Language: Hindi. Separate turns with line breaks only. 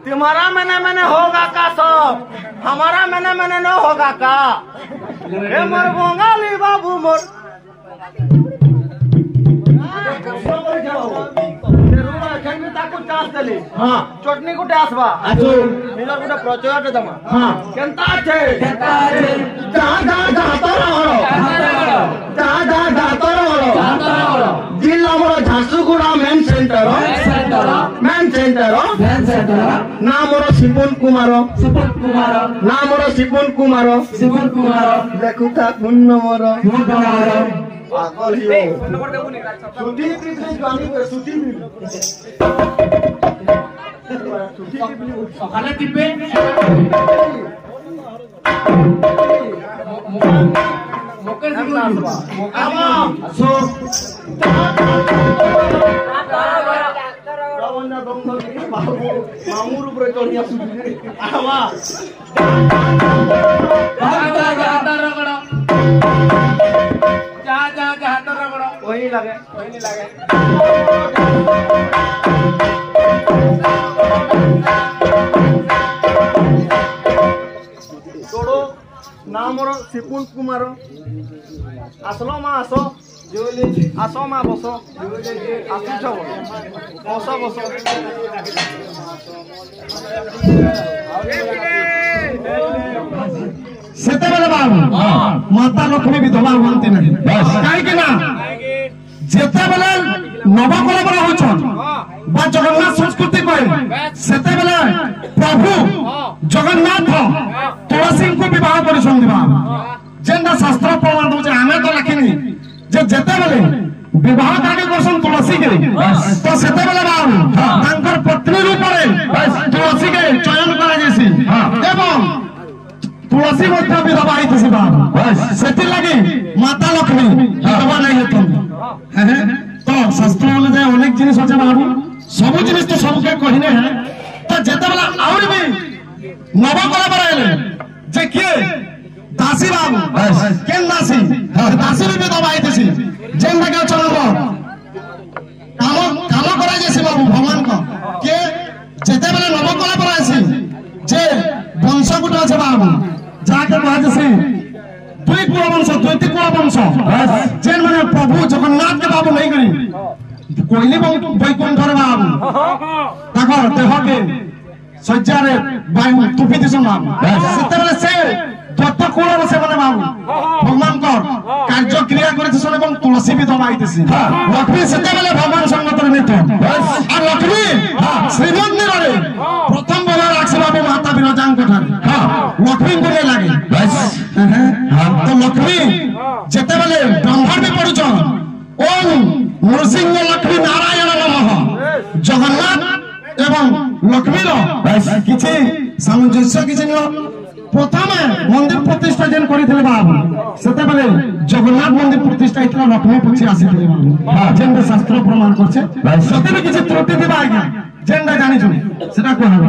तुम्हारा मैंने मैंने होगा का सब, हमारा मैंने मैंने न होगा का। हे मोर बंगाली बाबू मोर चटनी गुटे आसबा निजर गुटे प्रचय दमा केनता छे जिला मोर झारसुगुड़ा मेन सेंटर ना मोर सिपुन कुमार ना मोर सिपुन कुमार देखु था पुण्य मोर पागल हियो सुधी गानी सुधी सकाले टिपे मोके आवा सो रावणा दंग बाबू मामूर ऊपर चढ़िया सुधी आवा हाथ रगड़ वही लगे छोड़ो ना मोर सिपुन कुमार आसलो मा आसो आसो मा बसो आसुच बस बस
सेतेबेले बाबू माता लक्ष्मी विधवा हुअंती नहीं काहे ना जेतेबेले नवकलबरा होछन बा जगन्नाथ संस्कृति कहे सेतेबेले प्रभु जगन्नाथ तुलसी को विवाह करिसन दिबा जेंदा शास्त्र प्रमाण दो जे हमें तो लिखिनी जे जेतेबेले विवाह काके करसन तुलसी के तो सेतेबेले बाबू तांकर पत्नी रूप रे तुलसी के चयन करा जैसी एवं तुलसी मध्य विधवा होती बाबू से लगे माता लक्ष्मी विधवा नहीं होती तो शास्त्र अनुसार अनेक जिनिस अच्छे बाबू सब जिनिस तो सबके कहने हैं तो जेते बेला आउर भी नवकला बराइले जे के दासी बाबू केन दासी दासी भी विधवा होती जेन लगे चलबो काम करा जैसे बाबू भगवान को के जेते बेला नवकला बराइसी जे वंश गुटा छे बाबू जाके बाजसे दुई कुल वंश द्वैती कुल वंश जेन माने प्रभु जगन्नाथ के बाबू नहीं करी कोइली वैकुंठ रे बाबू ताकर देह के सज्जा रे बायु तुफी दिसन बाबू सेते बेले से दत्त कुल रे से माने बाबू भगवान को कार्य क्रिया करे दिसन एवं तुलसी भी दबाइतेसी लक्ष्मी सेते बेले भगवान संगत रे नित और लक्ष्मी श्रीमंदिर रे प्रथम बार आसे बाबू माता विरजांग ठारे लक्ष्मी गुरे लागे तो लक्ष्मी जेते बेले ब्राह्मण भी पढुछ ओम नरसिंह लक्ष्मी नारायण नमः जगन्नाथ एवं लक्ष्मी रो किछि सामंजस्य किछि न प्रथम मंदिर प्रतिष्ठा जेन करिथिले बाबू सेते बेले जगन्नाथ मंदिर प्रतिष्ठा इतला लक्ष्मी पछी आसीथिले बाबू जेन शास्त्र प्रमाण करछे सते भी किछि त्रुटि दिबा आज्ञा जेन जानि छु सेटा कहबो